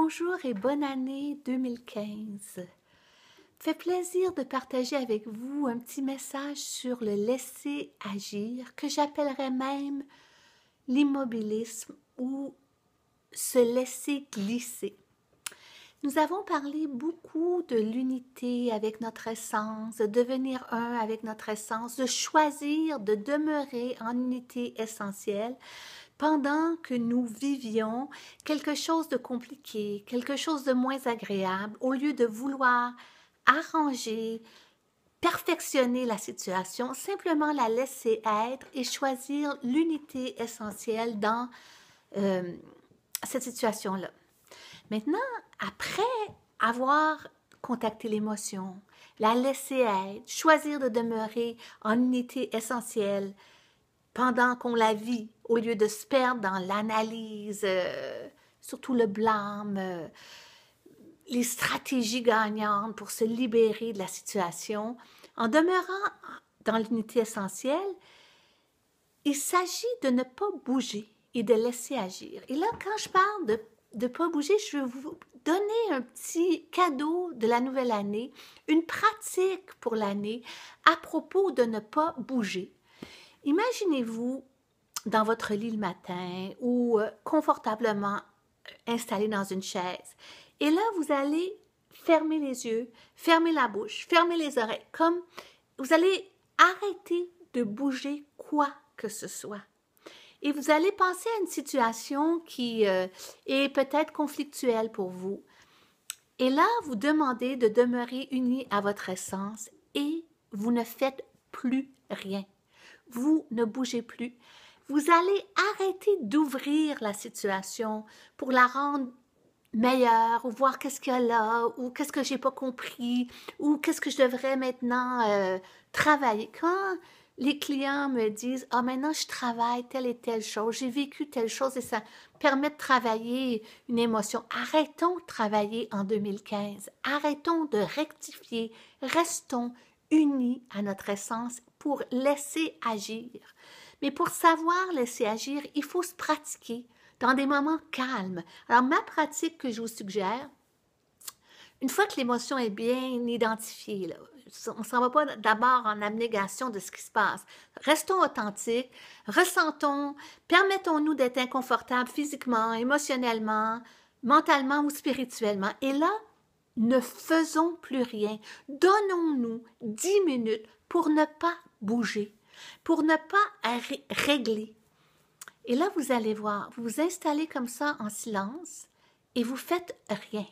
Bonjour et bonne année 2015. Fait plaisir de partager avec vous un petit message sur le laisser agir que j'appellerais même l'immobilisme ou se laisser glisser. Nous avons parlé beaucoup de l'unité avec notre essence, de devenir un avec notre essence, de choisir de demeurer en unité essentielle pendant que nous vivions quelque chose de compliqué, quelque chose de moins agréable, au lieu de vouloir arranger, perfectionner la situation, simplement la laisser être et choisir l'unité essentielle dans cette situation-là. Maintenant, après avoir contacté l'émotion, la laisser être, choisir de demeurer en unité essentielle pendant qu'on la vit, au lieu de se perdre dans l'analyse, surtout le blâme, les stratégies gagnantes pour se libérer de la situation, en demeurant dans l'unité essentielle, il s'agit de ne pas bouger et de laisser agir. Et là, quand je parle de ne pas bouger, je veux vous donner un petit cadeau de la nouvelle année, une pratique pour l'année à propos de ne pas bouger. Imaginez-vous dans votre lit le matin ou confortablement installé dans une chaise. Et là, vous allez fermer les yeux, fermer la bouche, fermer les oreilles, comme vous allez arrêter de bouger quoi que ce soit. Et vous allez penser à une situation qui est peut-être conflictuelle pour vous. Et là, vous demandez de demeurer unis à votre essence et vous ne faites plus rien. Vous ne bougez plus. Vous allez arrêter d'ouvrir la situation pour la rendre meilleure ou voir qu'est-ce qu'il y a là ou qu'est-ce que j'ai pas compris ou qu'est-ce que je devrais maintenant travailler. Quand les clients me disent « Ah, maintenant je travaille telle et telle chose, j'ai vécu telle chose et ça permet de travailler une émotion. » Arrêtons de travailler en 2015. Arrêtons de rectifier. Restons unis à notre essence pour laisser agir. Mais pour savoir laisser agir, il faut se pratiquer dans des moments calmes. Alors, ma pratique que je vous suggère, une fois que l'émotion est bien identifiée, là, on ne s'en va pas d'abord en abnégation de ce qui se passe. Restons authentiques, ressentons, permettons-nous d'être inconfortables physiquement, émotionnellement, mentalement ou spirituellement. Et là, ne faisons plus rien. Donnons-nous 10 minutes pour ne pas bouger, pour ne pas régler. Et là, vous allez voir, vous vous installez comme ça en silence et vous faites rien.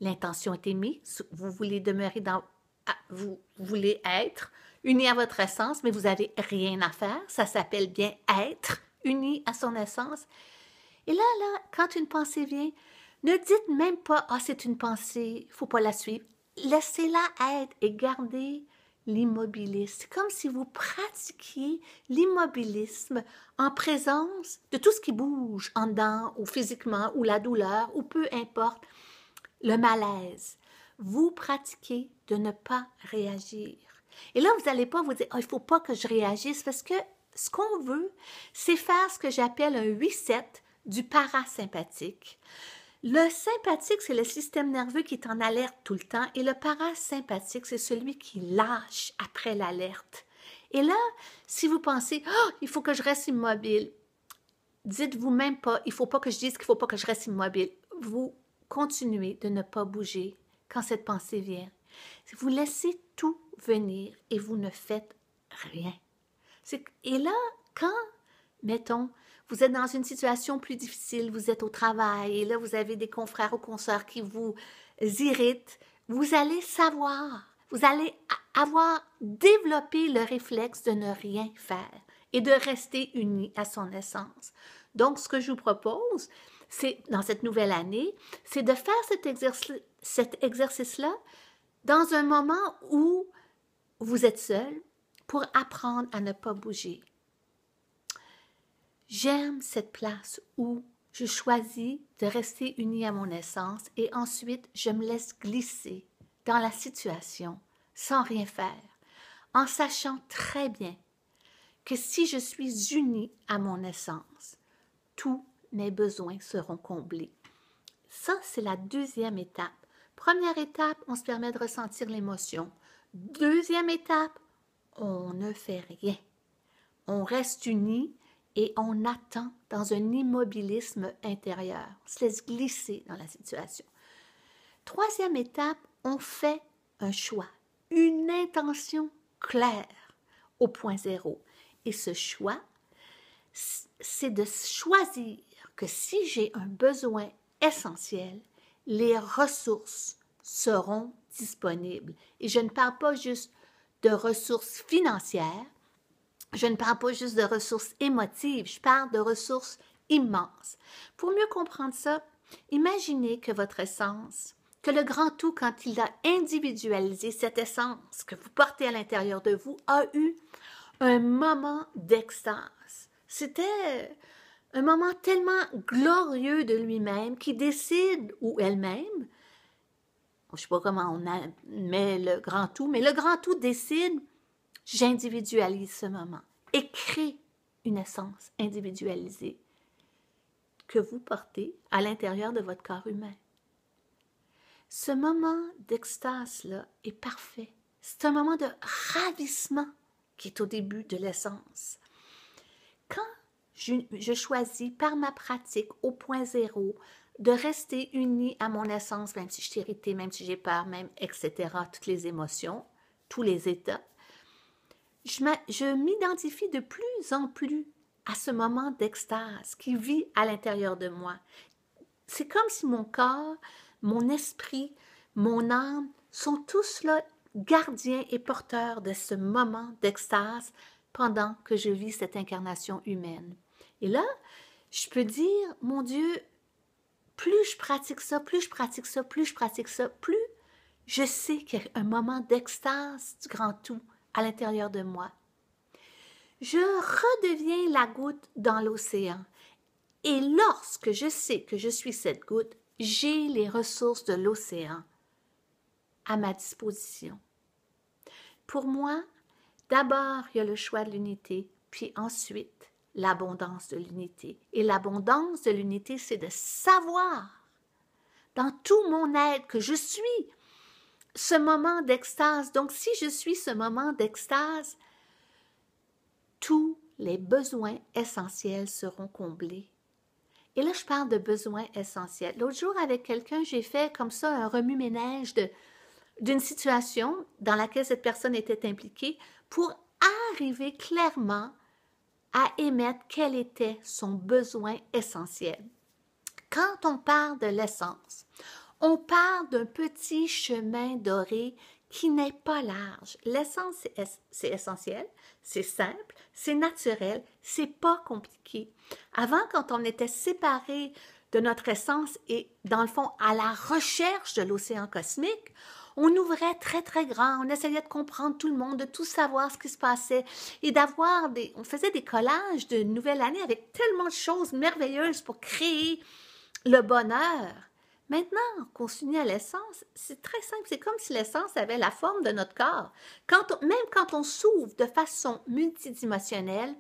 L'intention est émise, vous voulez demeurer dans... Vous voulez être uni à votre essence, mais vous n'avez rien à faire. Ça s'appelle bien être uni à son essence. Et là, quand une pensée vient, ne dites même pas « Ah, c'est une pensée, il ne faut pas la suivre ». Laissez-la être et gardez l'immobilisme. C'est comme si vous pratiquiez l'immobilisme en présence de tout ce qui bouge en dedans ou physiquement ou la douleur ou peu importe, le malaise. Vous pratiquez de ne pas réagir. Et là, vous n'allez pas vous dire « Ah, il ne faut pas que je réagisse » parce que ce qu'on veut, c'est faire ce que j'appelle un reset du parasympathique. Le sympathique, c'est le système nerveux qui est en alerte tout le temps et le parasympathique, c'est celui qui lâche après l'alerte. Et là, si vous pensez « Oh, il faut que je reste immobile », dites-vous même pas « Il ne faut pas que je dise qu'il ne faut pas que je reste immobile ». Vous continuez de ne pas bouger quand cette pensée vient. Vous laissez tout venir et vous ne faites rien. Et là, quand, mettons, vous êtes dans une situation plus difficile, vous êtes au travail et là, vous avez des confrères ou consoeurs qui vous irritent, vous allez savoir, vous allez avoir développé le réflexe de ne rien faire et de rester uni à son essence. Donc, ce que je vous propose, c'est, dans cette nouvelle année, c'est de faire cet exercice-là dans un moment où vous êtes seul pour apprendre à ne pas bouger. J'aime cette place où je choisis de rester unie à mon essence et ensuite je me laisse glisser dans la situation sans rien faire, en sachant très bien que si je suis unie à mon essence, tous mes besoins seront comblés. Ça, c'est la deuxième étape. Première étape, on se permet de ressentir l'émotion. Deuxième étape, on ne fait rien. On reste unis et on attend dans un immobilisme intérieur. On se laisse glisser dans la situation. Troisième étape, on fait un choix, une intention claire au point zéro. Et ce choix, c'est de choisir que si j'ai un besoin essentiel, les ressources seront disponibles. Et je ne parle pas juste de ressources financières, je ne parle pas juste de ressources émotives, je parle de ressources immenses. Pour mieux comprendre ça, imaginez que votre essence, que le grand tout, quand il a individualisé cette essence que vous portez à l'intérieur de vous, a eu un moment d'extase. C'était un moment tellement glorieux de lui-même qui décide, ou elle-même, je ne sais pas comment on met le grand tout, mais le grand tout décide, j'individualise ce moment et crée une essence individualisée que vous portez à l'intérieur de votre corps humain. Ce moment d'extase-là est parfait. C'est un moment de ravissement qui est au début de l'essence. Quand je choisis par ma pratique au point zéro de rester unie à mon essence, même si je suis irritée, même si j'ai peur, même etc., toutes les émotions, tous les états, je m'identifie de plus en plus à ce moment d'extase qui vit à l'intérieur de moi. C'est comme si mon corps, mon esprit, mon âme sont tous là gardiens et porteurs de ce moment d'extase pendant que je vis cette incarnation humaine. Et là, je peux dire, mon Dieu, plus je pratique ça, plus je pratique ça, plus je pratique ça, plus je sais qu'il y a un moment d'extase du grand tout à l'intérieur de moi. Je redeviens la goutte dans l'océan. Et lorsque je sais que je suis cette goutte, j'ai les ressources de l'océan à ma disposition. Pour moi, d'abord, il y a le choix de l'unité, puis ensuite, l'abondance de l'unité. Et l'abondance de l'unité, c'est de savoir dans tout mon être que je suis ce moment d'extase. Donc, si je suis ce moment d'extase, tous les besoins essentiels seront comblés. Et là, je parle de besoins essentiels. L'autre jour, avec quelqu'un, j'ai fait comme ça un remue-ménage d'une situation dans laquelle cette personne était impliquée pour arriver clairement à émettre quel était son besoin essentiel. Quand on parle de l'essence, on parle d'un petit chemin doré qui n'est pas large. L'essence, c'est essentiel, c'est simple, c'est naturel, c'est pas compliqué. Avant, quand on était séparés de notre essence et, dans le fond, à la recherche de l'océan cosmique, on ouvrait très, très grand, on essayait de comprendre tout le monde, de tout savoir ce qui se passait et on faisait des collages de nouvelle année avec tellement de choses merveilleuses pour créer le bonheur. Maintenant qu'on s'unit à l'essence, c'est très simple. C'est comme si l'essence avait la forme de notre corps. Même quand on s'ouvre de façon multidimensionnelle,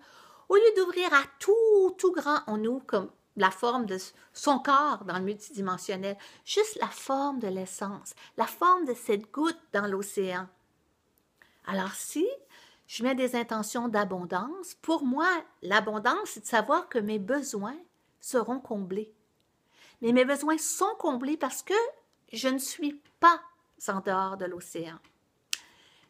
au lieu d'ouvrir à tout grand, on ouvre comme la forme de son corps dans le multidimensionnel, juste la forme de l'essence, la forme de cette goutte dans l'océan. Alors si je mets des intentions d'abondance, pour moi, l'abondance, c'est de savoir que mes besoins seront comblés. Mais mes besoins sont comblés parce que je ne suis pas en dehors de l'océan.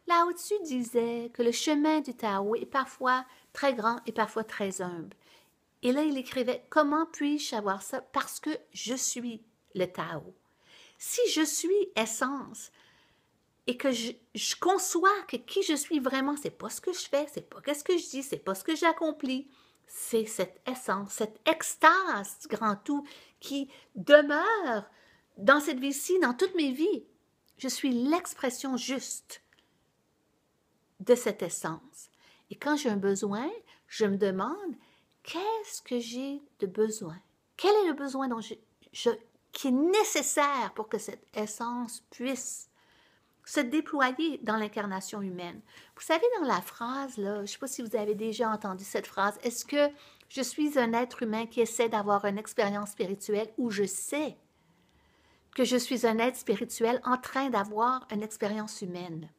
Lao Tzu disait que le chemin du Tao est parfois très grand et parfois très humble. Et là, il écrivait « Comment puis-je savoir ça? Parce que je suis le Tao. » Si je suis essence et que je conçois que qui je suis vraiment, c'est pas ce que je fais, c'est pas ce que je dis, c'est pas ce que j'accomplis, c'est cette essence, cette extase du grand tout qui demeure dans cette vie-ci, dans toutes mes vies. Je suis l'expression juste de cette essence. Et quand j'ai un besoin, je me demande qu'est-ce que j'ai de besoin? Quel est le besoin qui est nécessaire pour que cette essence puisse se déployer dans l'incarnation humaine? Vous savez, dans la phrase, là, je ne sais pas si vous avez déjà entendu cette phrase, est-ce que je suis un être humain qui essaie d'avoir une expérience spirituelle où je sais que je suis un être spirituel en train d'avoir une expérience humaine.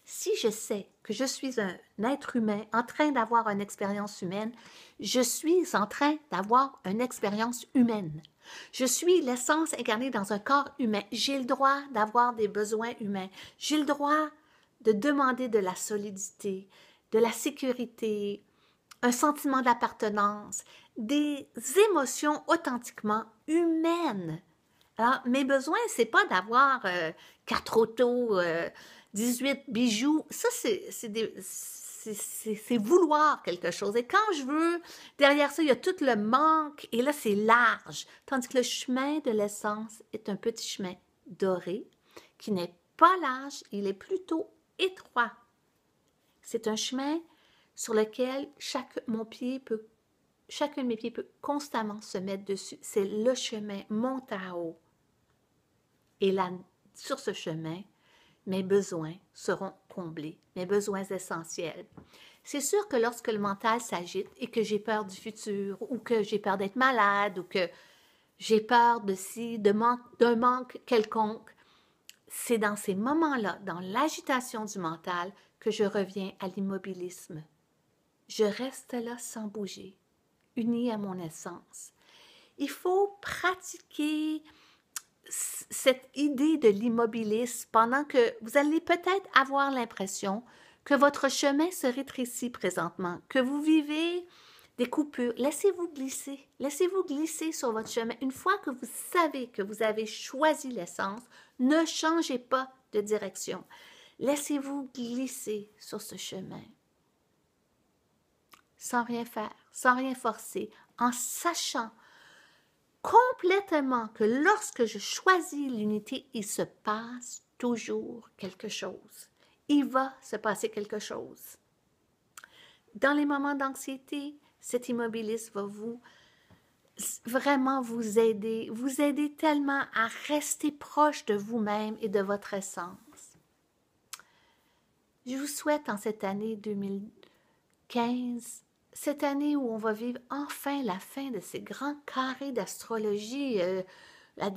Si je sais que je suis un être humain en train d'avoir une expérience humaine, je suis en train d'avoir une expérience humaine. Je suis l'essence incarnée dans un corps humain. J'ai le droit d'avoir des besoins humains. J'ai le droit de demander de la solidité, de la sécurité, un sentiment d'appartenance, des émotions authentiquement humaines. Alors, mes besoins, c'est pas d'avoir 4 autos, 18 bijoux. Ça, c'est vouloir quelque chose. Et quand je veux, derrière ça, il y a tout le manque. Et là, c'est large. Tandis que le chemin de l'essence est un petit chemin doré qui n'est pas large, il est plutôt étroit. C'est un chemin sur lequel chacun de mes pieds peut constamment se mettre dessus. C'est le chemin monte à haut. Et là, sur ce chemin, mes besoins seront comblés, mes besoins essentiels. C'est sûr que lorsque le mental s'agite et que j'ai peur du futur, ou que j'ai peur d'être malade, ou que j'ai peur d'un manque quelconque, c'est dans ces moments-là, dans l'agitation du mental, que je reviens à l'immobilisme. Je reste là sans bouger, unie à mon essence. Il faut pratiquer cette idée de l'immobilisme pendant que vous allez peut-être avoir l'impression que votre chemin se rétrécit présentement, que vous vivez des coupures. Laissez-vous glisser sur votre chemin. Une fois que vous savez que vous avez choisi l'essence, ne changez pas de direction. Laissez-vous glisser sur ce chemin, sans rien faire, sans rien forcer, en sachant complètement que lorsque je choisis l'unité, il se passe toujours quelque chose. Il va se passer quelque chose. Dans les moments d'anxiété, cet immobilisme va vraiment vous aider tellement à rester proche de vous-même et de votre essence. Je vous souhaite en cette année 2015, cette année où on va vivre enfin la fin de ces grands carrés d'astrologie,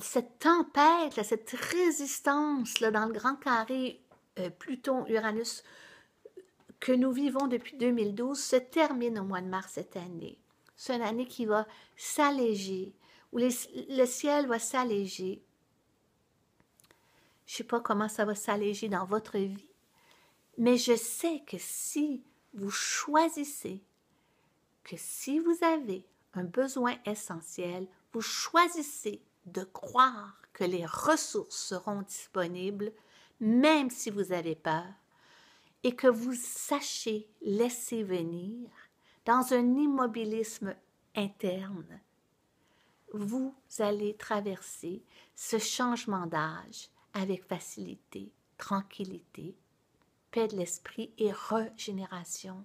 cette tempête, là, cette résistance là, dans le grand carré Pluton-Uranus que nous vivons depuis 2012 se termine au mois de mars cette année. C'est une année qui va s'alléger, où le ciel va s'alléger. Je ne sais pas comment ça va s'alléger dans votre vie, mais je sais que si vous choisissez, que si vous avez un besoin essentiel, vous choisissez de croire que les ressources seront disponibles, même si vous avez peur, et que vous sachiez laisser venir dans un immobilisme interne, vous allez traverser ce changement d'âge avec facilité, tranquillité, paix de l'esprit et régénération.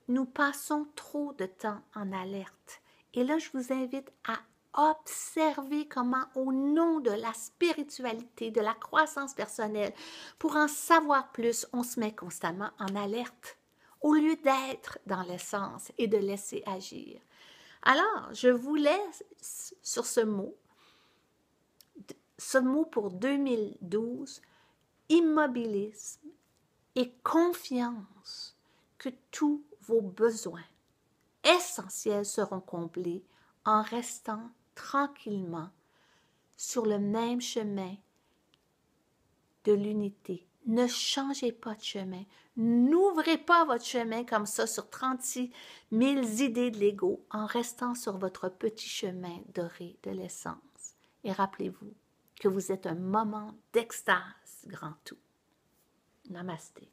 Nous passons trop de temps en alerte. Et là, je vous invite à observer comment, au nom de la spiritualité, de la croissance personnelle, pour en savoir plus, on se met constamment en alerte, au lieu d'être dans l'essence et de laisser agir. Alors, je vous laisse sur ce mot pour 2012, immobilisme et confiance que tous vos besoins essentiels seront comblés en restant tranquillement sur le même chemin de l'unité. Ne changez pas de chemin. N'ouvrez pas votre chemin comme ça sur 36 000 idées de l'ego en restant sur votre petit chemin doré de l'essence. Et rappelez-vous que vous êtes un moment d'extase grand tout. Namasté.